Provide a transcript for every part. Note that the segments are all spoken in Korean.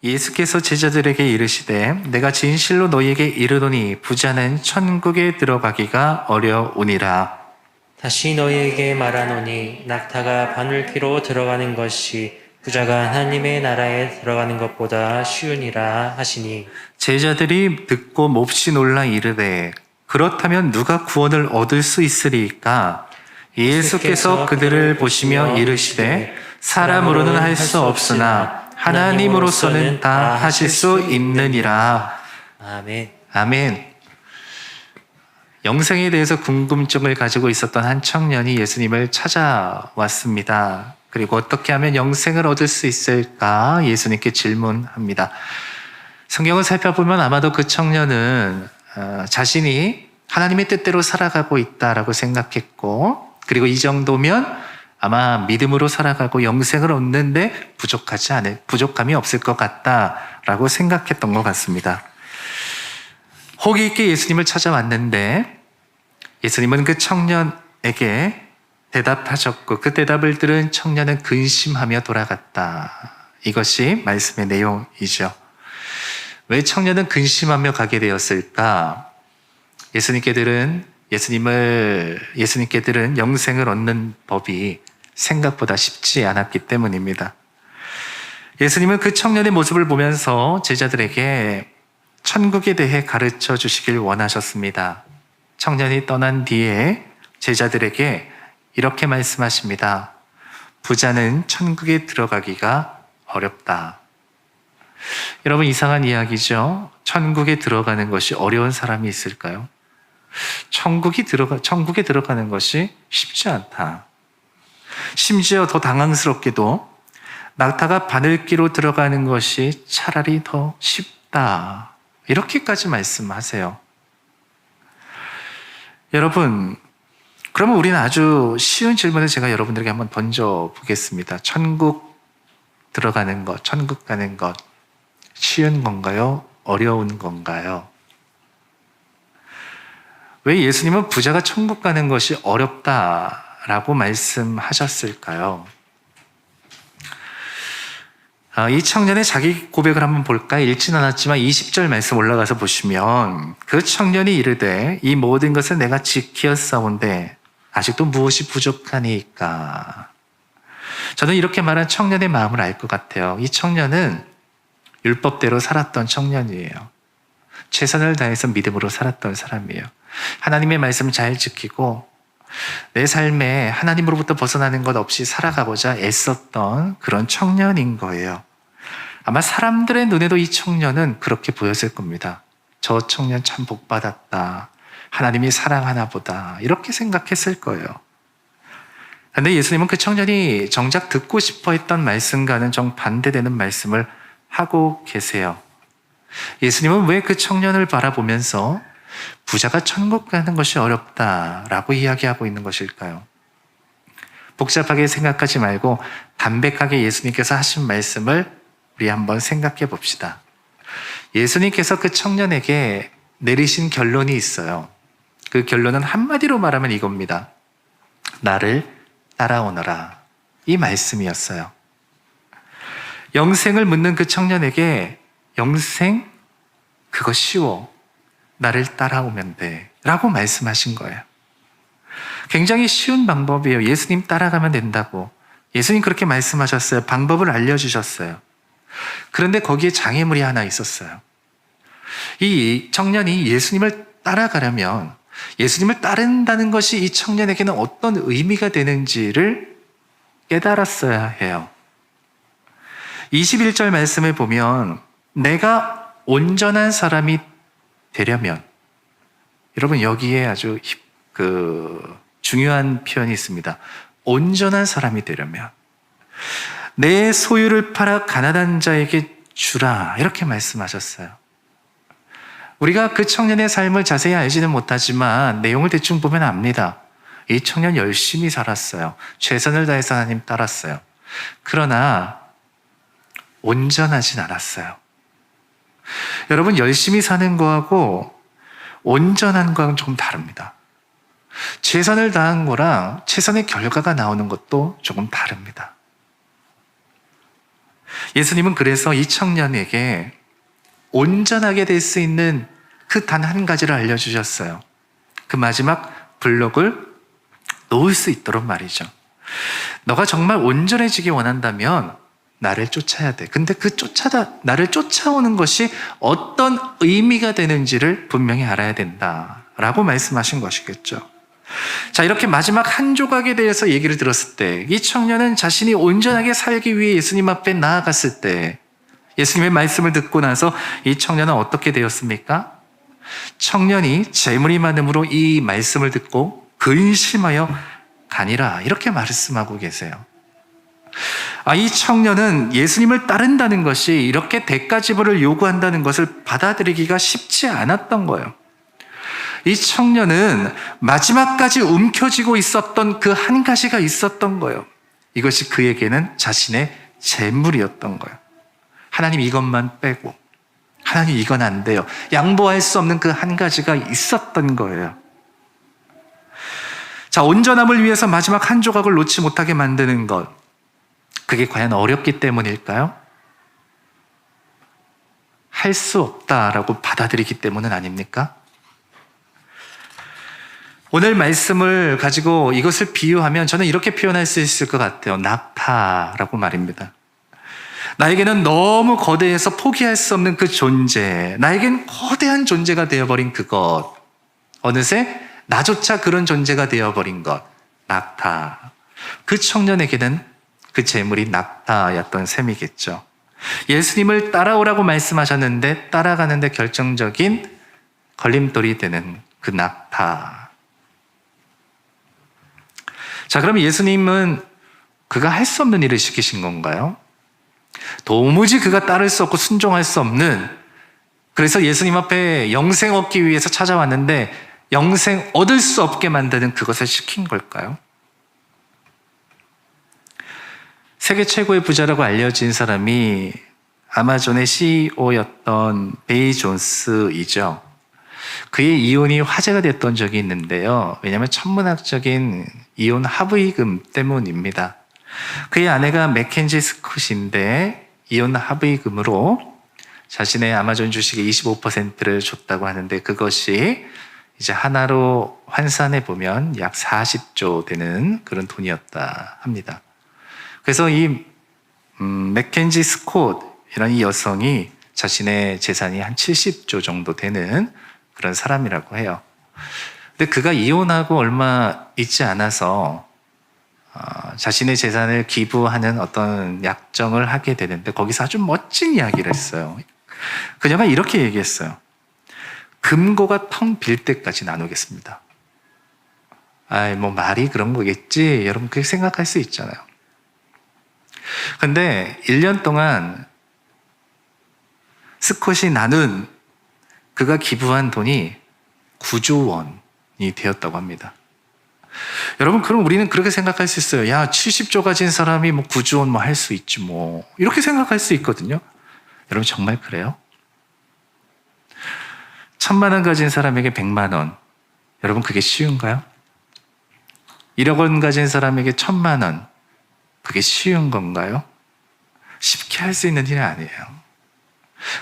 예수께서 제자들에게 이르시되 내가 진실로 너희에게 이르노니 부자는 천국에 들어가기가 어려우니라. 다시 너희에게 말하노니 낙타가 바늘귀로 들어가는 것이 부자가 하나님의 나라에 들어가는 것보다 쉬우니라 하시니. 제자들이 듣고 몹시 놀라 이르되 그렇다면 누가 구원을 얻을 수 있으리까? 예수께서 그들을 보시며 이르시되 사람으로는 할 수 없으나 하나님으로서는 다 하실 수 있느니라. 아멘. 아멘. 영생에 대해서 궁금증을 가지고 있었던 한 청년이 예수님을 찾아왔습니다. 그리고 어떻게 하면 영생을 얻을 수 있을까 예수님께 질문합니다. 성경을 살펴보면 아마도 그 청년은 자신이 하나님의 뜻대로 살아가고 있다라고 생각했고, 그리고 이 정도면 아마 믿음으로 살아가고 영생을 얻는데 부족함이 없을 것 같다라고 생각했던 것 같습니다. 호기 있게 예수님을 찾아왔는데 예수님은 그 청년에게 대답하셨고 그 대답을 들은 청년은 근심하며 돌아갔다. 이것이 말씀의 내용이죠. 왜 청년은 근심하며 가게 되었을까? 예수님께들은 영생을 얻는 법이 생각보다 쉽지 않았기 때문입니다. 예수님은 그 청년의 모습을 보면서 제자들에게 천국에 대해 가르쳐 주시길 원하셨습니다. 청년이 떠난 뒤에 제자들에게 이렇게 말씀하십니다. 부자는 천국에 들어가기가 어렵다. 여러분, 이상한 이야기죠? 천국에 들어가는 것이 어려운 사람이 있을까요? 천국에 들어가는 것이 쉽지 않다. 심지어 더 당황스럽게도 낙타가 바늘귀로 들어가는 것이 차라리 더 쉽다. 이렇게까지 말씀하세요. 여러분, 그러면 우리는 아주 쉬운 질문을 제가 여러분들에게 한번 던져보겠습니다. 천국 들어가는 것, 천국 가는 것, 쉬운 건가요? 어려운 건가요? 왜 예수님은 부자가 천국 가는 것이 어렵다라고 말씀하셨을까요? 이 청년의 자기 고백을 한번 볼까요? 읽지는 않았지만 20절 말씀 올라가서 보시면 그 청년이 이르되 이 모든 것을 내가 지키었사온데 아직도 무엇이 부족하니까. 저는 이렇게 말한 청년의 마음을 알 것 같아요. 이 청년은 율법대로 살았던 청년이에요. 최선을 다해서 믿음으로 살았던 사람이에요. 하나님의 말씀을 잘 지키고 내 삶에 하나님으로부터 벗어나는 것 없이 살아가고자 애썼던 그런 청년인 거예요. 아마 사람들의 눈에도 이 청년은 그렇게 보였을 겁니다. 저 청년 참 복받았다. 하나님이 사랑하나 보다. 이렇게 생각했을 거예요. 그런데 예수님은 그 청년이 정작 듣고 싶어 했던 말씀과는 정반대되는 말씀을 하고 계세요. 예수님은 왜 그 청년을 바라보면서 부자가 천국 가는 것이 어렵다라고 이야기하고 있는 것일까요? 복잡하게 생각하지 말고 담백하게 예수님께서 하신 말씀을 우리 한번 생각해 봅시다. 예수님께서 그 청년에게 내리신 결론이 있어요. 그 결론은 한마디로 말하면 이겁니다. 나를 따라오너라. 이 말씀이었어요. 영생을 묻는 그 청년에게 영생? 그거 쉬워. 나를 따라오면 돼. 라고 말씀하신 거예요. 굉장히 쉬운 방법이에요. 예수님 따라가면 된다고. 예수님 그렇게 말씀하셨어요. 방법을 알려주셨어요. 그런데 거기에 장애물이 하나 있었어요. 이 청년이 예수님을 따라가려면 예수님을 따른다는 것이 이 청년에게는 어떤 의미가 되는지를 깨달았어야 해요. 21절 말씀을 보면 내가 온전한 사람이 되려면, 여러분 여기에 아주 중요한 표현이 있습니다. 온전한 사람이 되려면 내 소유를 팔아 가난한 자에게 주라, 이렇게 말씀하셨어요. 우리가 그 청년의 삶을 자세히 알지는 못하지만 내용을 대충 보면 압니다. 이 청년 열심히 살았어요. 최선을 다해서 하나님 따랐어요. 그러나 온전하진 않았어요. 여러분, 열심히 사는 거하고 온전한 거하고는 조금 다릅니다. 최선을 다한 거랑 최선의 결과가 나오는 것도 조금 다릅니다. 예수님은 그래서 이 청년에게 온전하게 될 수 있는 그 단 한 가지를 알려주셨어요. 그 마지막 블록을 놓을 수 있도록 말이죠. 너가 정말 온전해지기 원한다면 나를 쫓아야 돼. 근데 나를 쫓아오는 것이 어떤 의미가 되는지를 분명히 알아야 된다라고 말씀하신 것이겠죠. 자, 이렇게 마지막 한 조각에 대해서 얘기를 들었을 때 이 청년은 자신이 온전하게 살기 위해 예수님 앞에 나아갔을 때 예수님의 말씀을 듣고 나서 이 청년은 어떻게 되었습니까? 청년이 재물이 많음으로 이 말씀을 듣고 근심하여 가니라, 이렇게 말씀하고 계세요. 이 청년은 예수님을 따른다는 것이 이렇게 대가 지불을 요구한다는 것을 받아들이기가 쉽지 않았던 거예요. 이 청년은 마지막까지 움켜쥐고 있었던 그 한 가지가 있었던 거예요. 이것이 그에게는 자신의 재물이었던 거예요. 하나님 이것만 빼고, 하나님 이건 안 돼요. 양보할 수 없는 그 한 가지가 있었던 거예요. 자, 온전함을 위해서 마지막 한 조각을 놓지 못하게 만드는 것, 그게 과연 어렵기 때문일까요? 할 수 없다라고 받아들이기 때문은 아닙니까? 오늘 말씀을 가지고 이것을 비유하면 저는 이렇게 표현할 수 있을 것 같아요. 낙타라고 말입니다. 나에게는 너무 거대해서 포기할 수 없는 그 존재, 나에겐 거대한 존재가 되어버린 그것, 어느새 나조차 그런 존재가 되어버린 것, 낙타. 그 청년에게는 그 재물이 낙타였던 셈이겠죠. 예수님을 따라오라고 말씀하셨는데 따라가는데 결정적인 걸림돌이 되는 그 낙타. 자, 그럼 예수님은 그가 할 수 없는 일을 시키신 건가요? 도무지 그가 따를 수 없고 순종할 수 없는, 그래서 예수님 앞에 영생 얻기 위해서 찾아왔는데 영생 얻을 수 없게 만드는 그것을 시킨 걸까요? 세계 최고의 부자라고 알려진 사람이 아마존의 CEO였던 베이존스이죠. 그의 이혼이 화제가 됐던 적이 있는데요. 왜냐하면 천문학적인 이혼 합의금 때문입니다. 그의 아내가 맥켄지 스콧인데 이혼 합의금으로 자신의 아마존 주식의 25%를 줬다고 하는데 그것이 이제 하나로 환산해 보면 약 40조 되는 그런 돈이었다 합니다. 그래서 이 맥켄지 스콧이라는 이 여성이 자신의 재산이 한 70조 정도 되는 그런 사람이라고 해요. 근데 그가 이혼하고 얼마 있지 않아서 자신의 재산을 기부하는 어떤 약정을 하게 되는데 거기서 아주 멋진 이야기를 했어요. 그녀가 이렇게 얘기했어요. 금고가 텅 빌 때까지 나누겠습니다. 뭐 말이 그런 거겠지. 여러분 그렇게 생각할 수 있잖아요. 근데 1년 동안 스콧이 나눈 그가 기부한 돈이 9조 원이 되었다고 합니다. 여러분, 그럼 우리는 그렇게 생각할 수 있어요. 야, 70조 가진 사람이 뭐 9조 원 뭐 할 수 있지 뭐. 이렇게 생각할 수 있거든요. 여러분, 정말 그래요? 1,000만 원 가진 사람에게 100만 원. 여러분, 그게 쉬운가요? 1억 원 가진 사람에게 1,000만 원. 그게 쉬운 건가요? 쉽게 할 수 있는 일은 아니에요.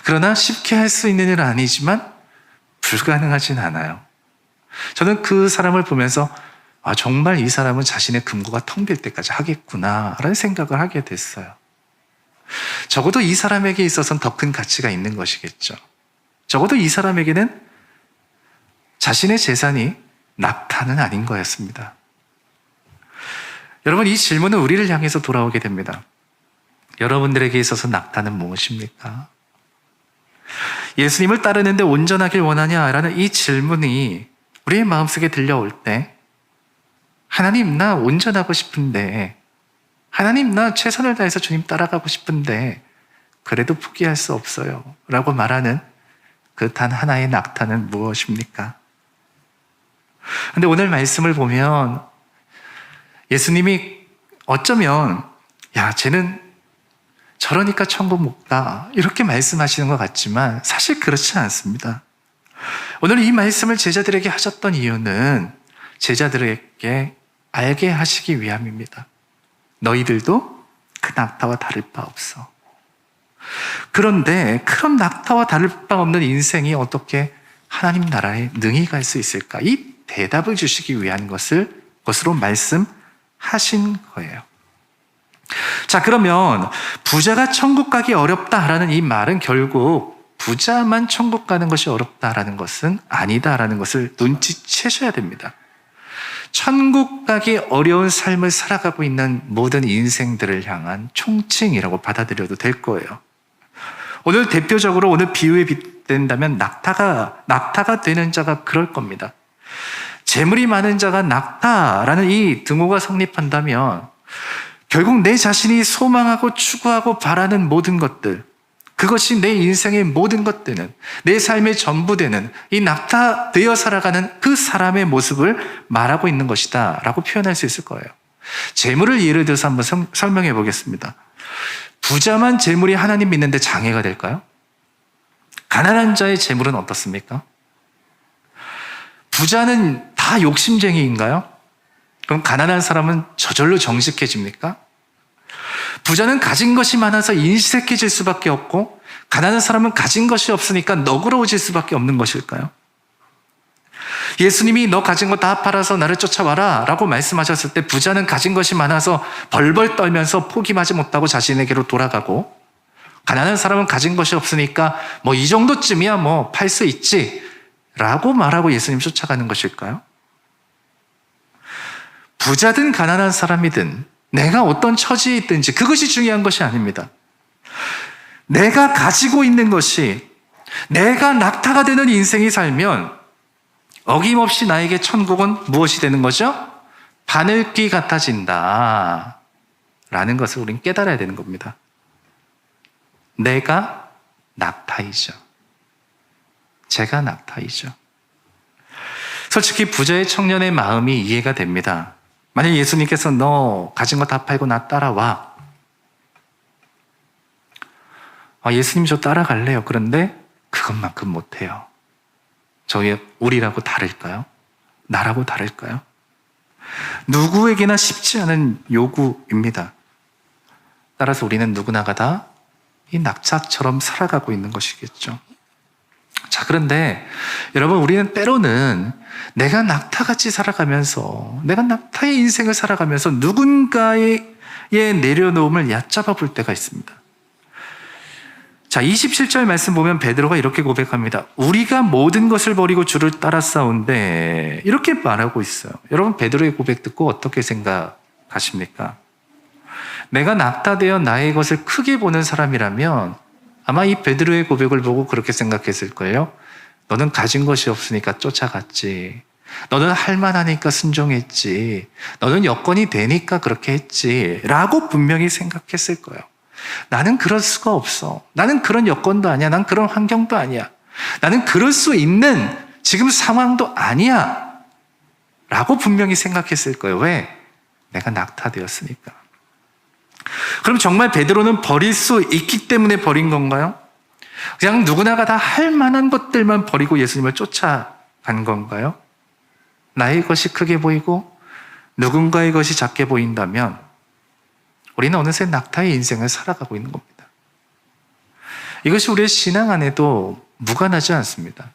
그러나 쉽게 할 수 있는 일은 아니지만 불가능하진 않아요. 저는 그 사람을 보면서 정말 이 사람은 자신의 금고가 텅 빌 때까지 하겠구나라는 생각을 하게 됐어요. 적어도 이 사람에게 있어서는 더 큰 가치가 있는 것이겠죠. 적어도 이 사람에게는 자신의 재산이 낙타는 아닌 거였습니다. 여러분, 이 질문은 우리를 향해서 돌아오게 됩니다. 여러분들에게 있어서 낙타는 무엇입니까? 예수님을 따르는데 온전하길 원하냐라는 이 질문이 우리의 마음속에 들려올 때 하나님, 나 온전하고 싶은데, 하나님, 나 최선을 다해서 주님 따라가고 싶은데 그래도 포기할 수 없어요 라고 말하는 그 단 하나의 낙타는 무엇입니까? 근데 오늘 말씀을 보면 예수님이 어쩌면 야, 쟤는 저러니까 천국 못 가 이렇게 말씀하시는 것 같지만 사실 그렇지 않습니다. 오늘 이 말씀을 제자들에게 하셨던 이유는 제자들에게 알게 하시기 위함입니다. 너희들도 그 낙타와 다를 바 없어. 그런데 그런 낙타와 다를 바 없는 인생이 어떻게 하나님 나라에 능히 갈 수 있을까? 이 대답을 주시기 위한 것으로 말씀하신 거예요. 자, 그러면 부자가 천국 가기 어렵다라는 이 말은 결국 부자만 천국 가는 것이 어렵다라는 것은 아니다라는 것을 눈치채셔야 됩니다. 천국 가기 어려운 삶을 살아가고 있는 모든 인생들을 향한 총칭이라고 받아들여도 될 거예요. 오늘 대표적으로 오늘 비유에 빗댄다면 낙타가 되는 자가 그럴 겁니다. 재물이 많은 자가 낙타라는 이 등호가 성립한다면 결국 내 자신이 소망하고 추구하고 바라는 모든 것들, 그것이 내 인생의 모든 것들은 내 삶의 전부 되는 이 낙타 되어 살아가는 그 사람의 모습을 말하고 있는 것이다 라고 표현할 수 있을 거예요. 재물을 예를 들어서 한번 설명해 보겠습니다. 부자만 재물이 하나님 믿는데 장애가 될까요? 가난한 자의 재물은 어떻습니까? 부자는 다 욕심쟁이인가요? 그럼 가난한 사람은 저절로 정직해집니까? 부자는 가진 것이 많아서 인색해질 수밖에 없고 가난한 사람은 가진 것이 없으니까 너그러워질 수밖에 없는 것일까요? 예수님이 너 가진 거 다 팔아서 나를 쫓아와라 라고 말씀하셨을 때 부자는 가진 것이 많아서 벌벌 떨면서 포기하지 못하고 자신에게로 돌아가고 가난한 사람은 가진 것이 없으니까 뭐 이 정도쯤이야 뭐 팔 수 있지 라고 말하고 예수님 쫓아가는 것일까요? 부자든 가난한 사람이든 내가 어떤 처지에 있든지 그것이 중요한 것이 아닙니다. 내가 가지고 있는 것이 내가 낙타가 되는 인생이 살면 어김없이 나에게 천국은 무엇이 되는 거죠? 바늘귀 같아진다 라는 것을 우린 깨달아야 되는 겁니다. 내가 낙타이죠. 제가 낙타이죠. 솔직히 부자의 청년의 마음이 이해가 됩니다. 만약 예수님께서 너 가진 거 다 팔고 나 따라와. 예수님 저 따라갈래요. 그런데 그것만큼 못해요. 우리라고 다를까요? 나라고 다를까요? 누구에게나 쉽지 않은 요구입니다. 따라서 우리는 누구나가 다 이 낙타처럼 살아가고 있는 것이겠죠. 자, 그런데 여러분 우리는 때로는 내가 낙타같이 살아가면서 내가 낙타의 인생을 살아가면서 누군가의 내려놓음을 얕잡아 볼 때가 있습니다. 자, 27절 말씀 보면 베드로가 이렇게 고백합니다. 우리가 모든 것을 버리고 주를 따라 싸운데 이렇게 말하고 있어요. 여러분 베드로의 고백 듣고 어떻게 생각하십니까? 내가 낙타되어 나의 것을 크게 보는 사람이라면 아마 이 베드로의 고백을 보고 그렇게 생각했을걸요. 너는 가진 것이 없으니까 쫓아갔지. 너는 할 만하니까 순종했지. 너는 여건이 되니까 그렇게 했지. 라고 분명히 생각했을 거예요. 나는 그럴 수가 없어. 나는 그런 여건도 아니야. 난 그런 환경도 아니야. 나는 그럴 수 있는 지금 상황도 아니야. 라고 분명히 생각했을 거예요. 왜? 내가 낙타되었으니까. 그럼 정말 베드로는 버릴 수 있기 때문에 버린 건가요? 그냥 누구나가 다 할 만한 것들만 버리고 예수님을 쫓아간 건가요? 나의 것이 크게 보이고 누군가의 것이 작게 보인다면 우리는 어느새 낙타의 인생을 살아가고 있는 겁니다. 이것이 우리의 신앙 안에도 무관하지 않습니다.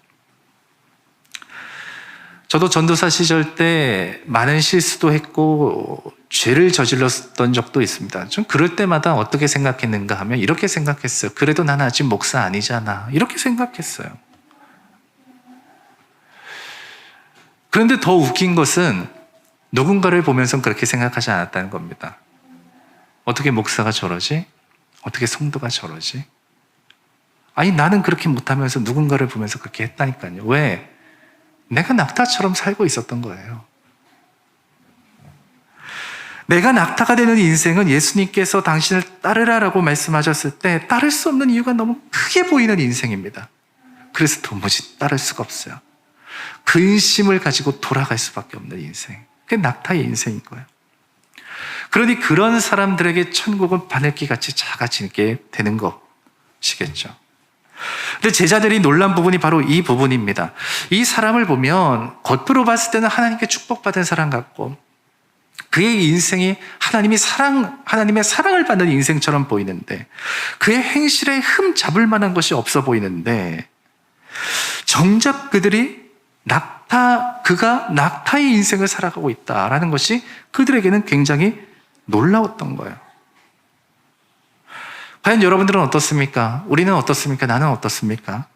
저도 전도사 시절 때 많은 실수도 했고 죄를 저질렀던 적도 있습니다. 좀 그럴 때마다 어떻게 생각했는가 하면 이렇게 생각했어요. 그래도 나는 아직 목사 아니잖아. 이렇게 생각했어요. 그런데 더 웃긴 것은 누군가를 보면서 그렇게 생각하지 않았다는 겁니다. 어떻게 목사가 저러지? 어떻게 성도가 저러지? 아니 나는 그렇게 못하면서 누군가를 보면서 그렇게 했다니까요. 왜? 내가 낙타처럼 살고 있었던 거예요. 내가 낙타가 되는 인생은 예수님께서 당신을 따르라라고 말씀하셨을 때 따를 수 없는 이유가 너무 크게 보이는 인생입니다. 그래서 도무지 따를 수가 없어요. 근심을 가지고 돌아갈 수밖에 없는 인생. 그게 낙타의 인생인 거예요. 그러니 그런 사람들에게 천국은 바늘귀같이 작아지게 되는 것이겠죠. 근데 제자들이 놀란 부분이 바로 이 부분입니다. 이 사람을 보면 겉으로 봤을 때는 하나님께 축복받은 사람 같고 그의 인생이 하나님의 사랑을 받는 인생처럼 보이는데, 그의 행실에 흠 잡을 만한 것이 없어 보이는데, 정작 그가 낙타의 인생을 살아가고 있다라는 것이 그들에게는 굉장히 놀라웠던 거예요. 과연 여러분들은 어떻습니까? 우리는 어떻습니까? 나는 어떻습니까?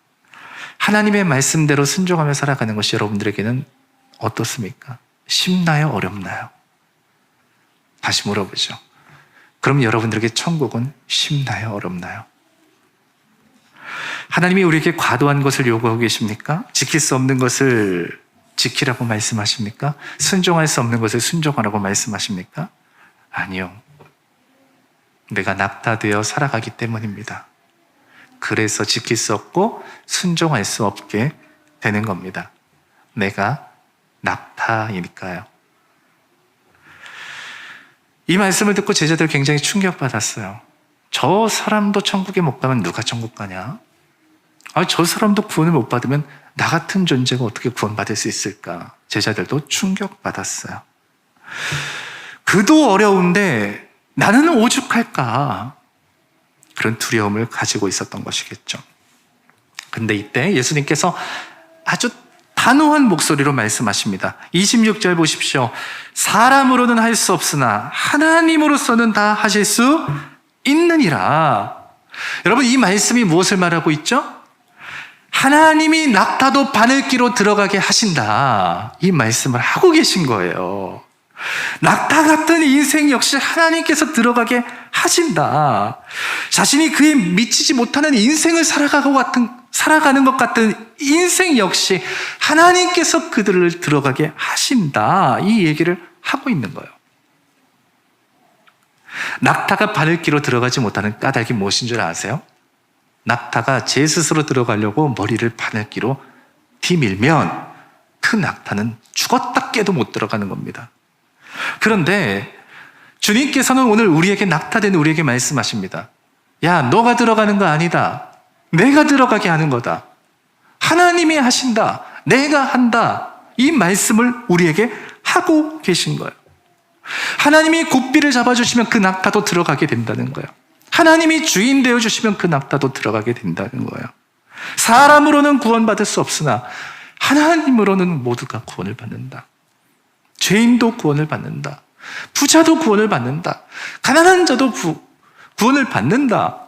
하나님의 말씀대로 순종하며 살아가는 것이 여러분들에게는 어떻습니까? 쉽나요? 어렵나요? 다시 물어보죠. 그럼 여러분들에게 천국은 쉽나요? 어렵나요? 하나님이 우리에게 과도한 것을 요구하고 계십니까? 지킬 수 없는 것을 지키라고 말씀하십니까? 순종할 수 없는 것을 순종하라고 말씀하십니까? 아니요. 내가 낙타되어 살아가기 때문입니다. 그래서 지킬 수 없고 순종할 수 없게 되는 겁니다. 내가 낙타이니까요. 이 말씀을 듣고 제자들 굉장히 충격받았어요. 저 사람도 천국에 못 가면 누가 천국 가냐? 저 사람도 구원을 못 받으면 나 같은 존재가 어떻게 구원받을 수 있을까? 제자들도 충격받았어요. 그도 어려운데 나는 오죽할까? 그런 두려움을 가지고 있었던 것이겠죠. 근데 이때 예수님께서 아주 단호한 목소리로 말씀하십니다. 26절 보십시오. 사람으로는 할 수 없으나 하나님으로서는 다 하실 수 있느니라. 여러분, 이 말씀이 무엇을 말하고 있죠? 하나님이 낙타도 바늘기로 들어가게 하신다. 이 말씀을 하고 계신 거예요. 낙타 같은 인생 역시 하나님께서 들어가게 하신다. 자신이 그에 미치지 못하는 인생을 살아가는 것 같은 인생 역시 하나님께서 그들을 들어가게 하신다. 이 얘기를 하고 있는 거예요. 낙타가 바늘기로 들어가지 못하는 까닭이 무엇인 줄 아세요? 낙타가 제 스스로 들어가려고 머리를 바늘기로 뒤밀면 그 낙타는 죽었다 깨도 못 들어가는 겁니다. 그런데 주님께서는 오늘 우리에게 낙타된 우리에게 말씀하십니다. 야, 너가 들어가는 거 아니다. 내가 들어가게 하는 거다. 하나님이 하신다. 내가 한다. 이 말씀을 우리에게 하고 계신 거예요. 하나님이 굿비를 잡아주시면 그 낙타도 들어가게 된다는 거예요. 하나님이 주인 되어주시면 그 낙타도 들어가게 된다는 거예요. 사람으로는 구원받을 수 없으나 하나님으로는 모두가 구원을 받는다. 죄인도 구원을 받는다. 부자도 구원을 받는다. 가난한 자도 구원을 받는다.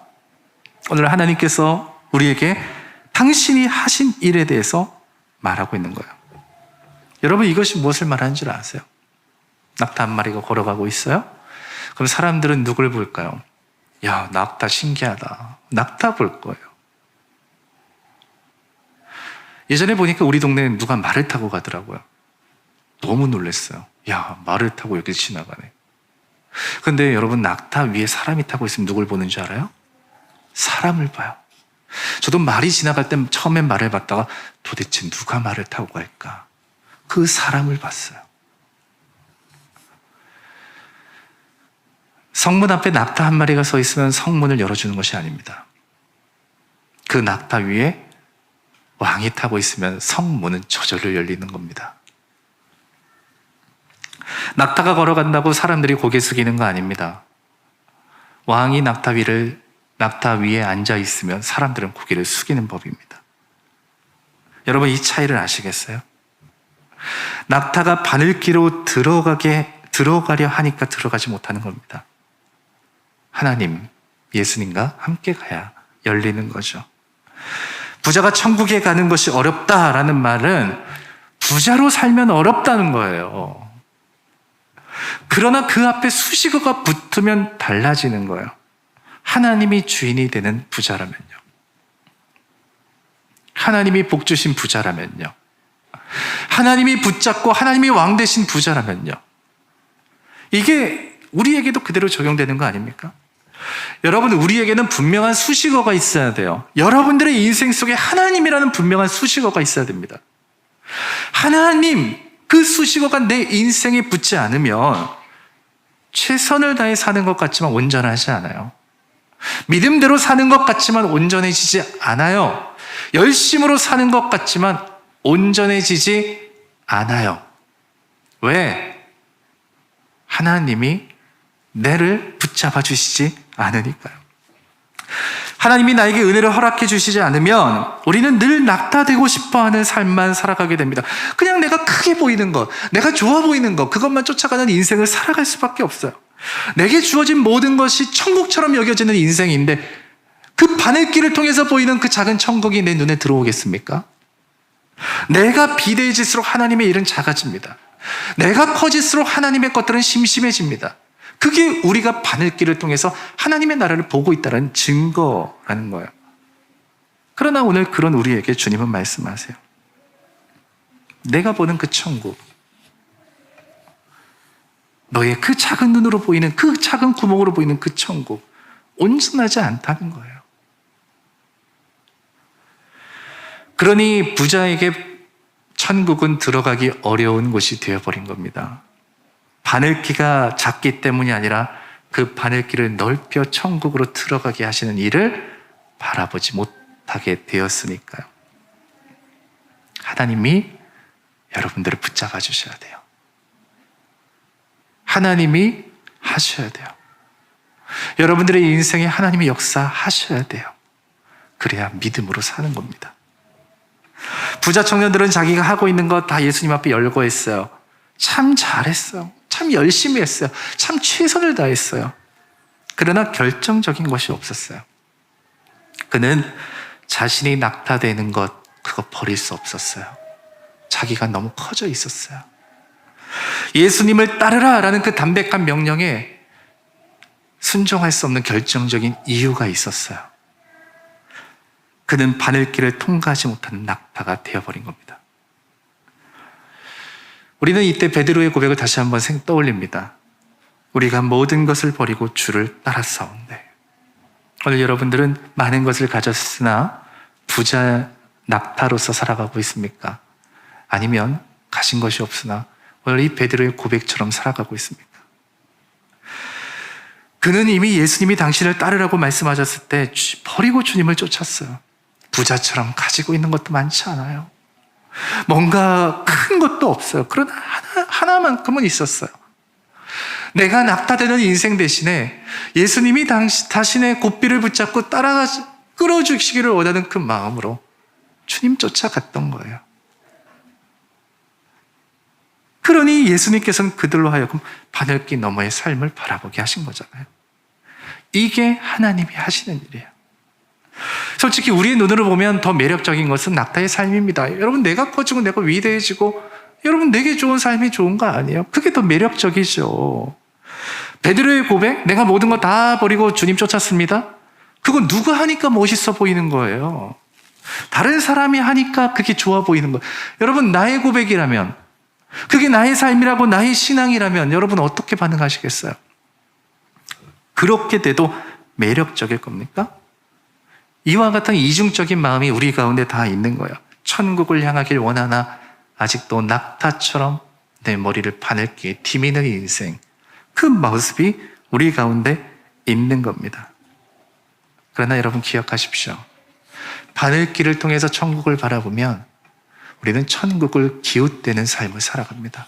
오늘 하나님께서 우리에게 당신이 하신 일에 대해서 말하고 있는 거예요. 여러분, 이것이 무엇을 말하는 줄 아세요? 낙타 한 마리가 걸어가고 있어요? 그럼 사람들은 누굴 볼까요? 야, 낙타 신기하다. 낙타 볼 거예요. 예전에 보니까 우리 동네에 누가 말을 타고 가더라고요. 너무 놀랐어요. 야, 말을 타고 여기 지나가네. 근데 여러분, 낙타 위에 사람이 타고 있으면 누굴 보는 줄 알아요? 사람을 봐요. 저도 말이 지나갈 때 처음엔 말을 봤다가 도대체 누가 말을 타고 갈까? 그 사람을 봤어요. 성문 앞에 낙타 한 마리가 서 있으면 성문을 열어주는 것이 아닙니다. 그 낙타 위에 왕이 타고 있으면 성문은 저절로 열리는 겁니다. 낙타가 걸어간다고 사람들이 고개 숙이는 거 아닙니다. 왕이 낙타 위에 앉아 있으면 사람들은 고개를 숙이는 법입니다. 여러분, 이 차이를 아시겠어요? 낙타가 바늘기로 들어가려 하니까 들어가지 못하는 겁니다. 하나님, 예수님과 함께 가야 열리는 거죠. 부자가 천국에 가는 것이 어렵다라는 말은 부자로 살면 어렵다는 거예요. 그러나 그 앞에 수식어가 붙으면 달라지는 거예요. 하나님이 주인이 되는 부자라면요. 하나님이 복 주신 부자라면요. 하나님이 붙잡고 하나님이 왕 되신 부자라면요. 이게 우리에게도 그대로 적용되는 거 아닙니까? 여러분, 우리에게는 분명한 수식어가 있어야 돼요. 여러분들의 인생 속에 하나님이라는 분명한 수식어가 있어야 됩니다. 하나님, 그 수식어가 내 인생에 붙지 않으면 최선을 다해 사는 것 같지만 온전하지 않아요. 믿음대로 사는 것 같지만 온전해지지 않아요. 열심으로 사는 것 같지만 온전해지지 않아요. 왜? 하나님이 나를 붙잡아 주시지 않으니까요. 하나님이 나에게 은혜를 허락해 주시지 않으면 우리는 늘 낙타되고 싶어하는 삶만 살아가게 됩니다. 그냥 내가 크게 보이는 것, 내가 좋아 보이는 것, 그것만 쫓아가는 인생을 살아갈 수밖에 없어요. 내게 주어진 모든 것이 천국처럼 여겨지는 인생인데 그 바늘길을 통해서 보이는 그 작은 천국이 내 눈에 들어오겠습니까? 내가 비대해질수록 하나님의 일은 작아집니다. 내가 커질수록 하나님의 것들은 심심해집니다. 그게 우리가 바늘길을 통해서 하나님의 나라를 보고 있다는 증거라는 거예요. 그러나 오늘 그런 우리에게 주님은 말씀하세요. 내가 보는 그 천국, 너의 그 작은 눈으로 보이는 그 작은 구멍으로 보이는 그 천국, 온전하지 않다는 거예요. 그러니 부자에게 천국은 들어가기 어려운 곳이 되어버린 겁니다. 바늘기가 작기 때문이 아니라 그 바늘기를 넓혀 천국으로 들어가게 하시는 일을 바라보지 못하게 되었으니까요. 하나님이 여러분들을 붙잡아 주셔야 돼요. 하나님이 하셔야 돼요. 여러분들의 인생에 하나님이 역사하셔야 돼요. 그래야 믿음으로 사는 겁니다. 부자 청년들은 자기가 하고 있는 거 다 예수님 앞에 열거했어요. 참 잘했어요. 참 열심히 했어요. 참 최선을 다했어요. 그러나 결정적인 것이 없었어요. 그는 자신이 낙타되는 것, 그거 버릴 수 없었어요. 자기가 너무 커져 있었어요. 예수님을 따르라 라는 그 담백한 명령에 순종할 수 없는 결정적인 이유가 있었어요. 그는 바늘길을 통과하지 못하는 낙타가 되어버린 겁니다. 우리는 이때 베드로의 고백을 다시 한번 떠올립니다. 우리가 모든 것을 버리고 주를 따랐사온데. 오늘 여러분들은 많은 것을 가졌으나 부자 낙타로서 살아가고 있습니까? 아니면 가진 것이 없으나 오늘 이 베드로의 고백처럼 살아가고 있습니까? 그는 이미 예수님이 당신을 따르라고 말씀하셨을 때 버리고 주님을 쫓았어요. 부자처럼 가지고 있는 것도 많지 않아요. 뭔가 큰 것도 없어요. 그러나 하나만큼은 있었어요. 내가 낙타되는 인생 대신에 예수님이 자신의 고삐를 붙잡고 따라가서 끌어주시기를 원하는 그 마음으로 주님 쫓아갔던 거예요. 그러니 예수님께서는 그들로 하여금 바늘길 너머의 삶을 바라보게 하신 거잖아요. 이게 하나님이 하시는 일이에요. 솔직히 우리의 눈으로 보면 더 매력적인 것은 낙타의 삶입니다. 여러분, 내가 커지고 내가 위대해지고 여러분 내게 좋은 삶이 좋은 거 아니에요? 그게 더 매력적이죠. 베드로의 고백, 내가 모든 거 다 버리고 주님 쫓았습니다. 그건 누가 하니까 멋있어 보이는 거예요. 다른 사람이 하니까 그게 좋아 보이는 거예요. 여러분, 나의 고백이라면, 그게 나의 삶이라고 나의 신앙이라면 여러분 어떻게 반응하시겠어요? 그렇게 돼도 매력적일 겁니까? 이와 같은 이중적인 마음이 우리 가운데 다 있는 거예요. 천국을 향하길 원하나 아직도 낙타처럼 내 머리를 바늘기에 디미는 인생, 그 모습이 우리 가운데 있는 겁니다. 그러나 여러분 기억하십시오. 바늘길을 통해서 천국을 바라보면 우리는 천국을 기웃대는 삶을 살아갑니다.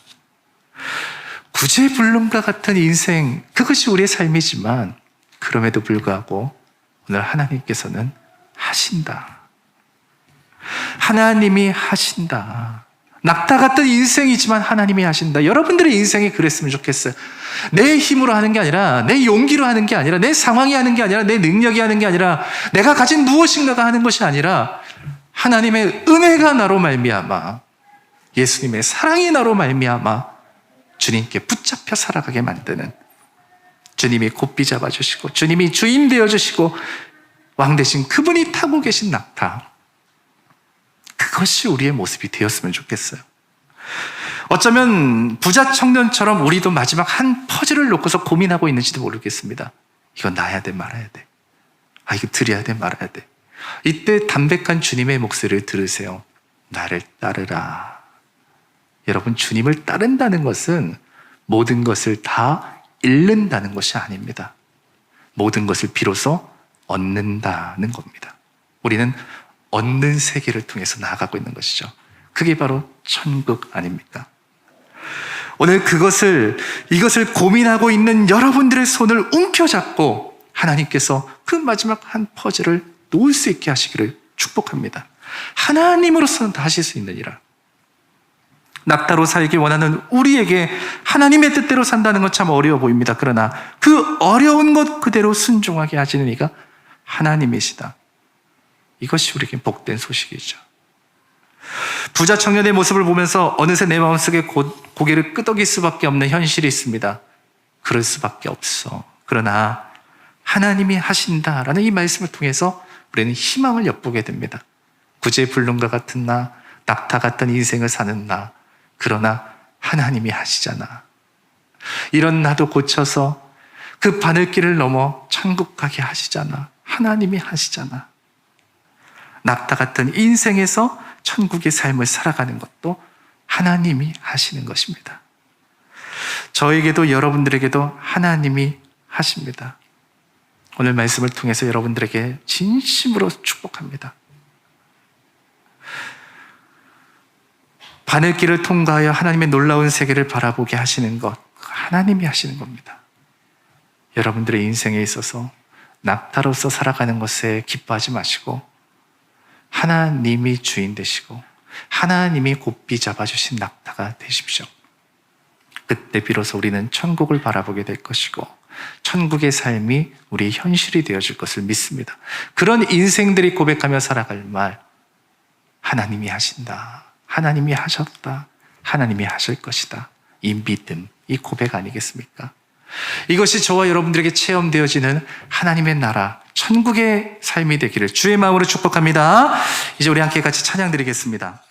구제불능과 같은 인생, 그것이 우리의 삶이지만 그럼에도 불구하고 오늘 하나님께서는 하신다. 하나님이 하신다. 낙타 같은 인생이지만 하나님이 하신다. 여러분들의 인생이 그랬으면 좋겠어요. 내 힘으로 하는 게 아니라, 내 용기로 하는 게 아니라, 내 상황이 하는 게 아니라, 내 능력이 하는 게 아니라, 내가 가진 무엇인가가 하는 것이 아니라 하나님의 은혜가 나로 말미암아, 예수님의 사랑이 나로 말미암아 주님께 붙잡혀 살아가게 만드는, 주님이 곱비 잡아주시고 주님이 주인 되어주시고 왕 대신 그분이 타고 계신 낙타, 그것이 우리의 모습이 되었으면 좋겠어요. 어쩌면 부자 청년처럼 우리도 마지막 한 퍼즐을 놓고서 고민하고 있는지도 모르겠습니다. 이거 놔야 돼 말아야 돼, 이거 드려야 돼 말아야 돼. 이때 담백한 주님의 목소리를 들으세요. 나를 따르라. 여러분, 주님을 따른다는 것은 모든 것을 다 잃는다는 것이 아닙니다. 모든 것을 비로소 얻는다는 겁니다. 우리는 얻는 세계를 통해서 나아가고 있는 것이죠. 그게 바로 천국 아닙니까? 오늘 이것을 고민하고 있는 여러분들의 손을 움켜잡고 하나님께서 그 마지막 한 퍼즐을 놓을 수 있게 하시기를 축복합니다. 하나님으로서는 다 하실 수 있느니라. 낙타로 살기 원하는 우리에게 하나님의 뜻대로 산다는 건 참 어려워 보입니다. 그러나 그 어려운 것 그대로 순종하게 하시는 이가 하나님이시다. 이것이 우리에게 복된 소식이죠. 부자 청년의 모습을 보면서 어느새 내 마음속에 고개를 끄덕일 수밖에 없는 현실이 있습니다. 그럴 수밖에 없어. 그러나 하나님이 하신다라는 이 말씀을 통해서 우리는 희망을 엿보게 됩니다. 구제불능과 같은 나, 낙타 같은 인생을 사는 나, 그러나 하나님이 하시잖아. 이런 나도 고쳐서 그 바늘길을 넘어 천국 가게 하시잖아. 하나님이 하시잖아. 낙타 같은 인생에서 천국의 삶을 살아가는 것도 하나님이 하시는 것입니다. 저에게도 여러분들에게도 하나님이 하십니다. 오늘 말씀을 통해서 여러분들에게 진심으로 축복합니다. 바늘길을 통과하여 하나님의 놀라운 세계를 바라보게 하시는 것, 하나님이 하시는 겁니다. 여러분들의 인생에 있어서 낙타로서 살아가는 것에 기뻐하지 마시고 하나님이 주인 되시고 하나님이 곱비 잡아주신 낙타가 되십시오. 그때 비로소 우리는 천국을 바라보게 될 것이고 천국의 삶이 우리의 현실이 되어질 것을 믿습니다. 그런 인생들이 고백하며 살아갈 말, 하나님이 하신다, 하나님이 하셨다, 하나님이 하실 것이다. 이 믿음, 이 고백 아니겠습니까? 이것이 저와 여러분들에게 체험되어지는 하나님의 나라, 천국의 삶이 되기를 주의 마음으로 축복합니다. 이제 우리 함께 같이 찬양 드리겠습니다.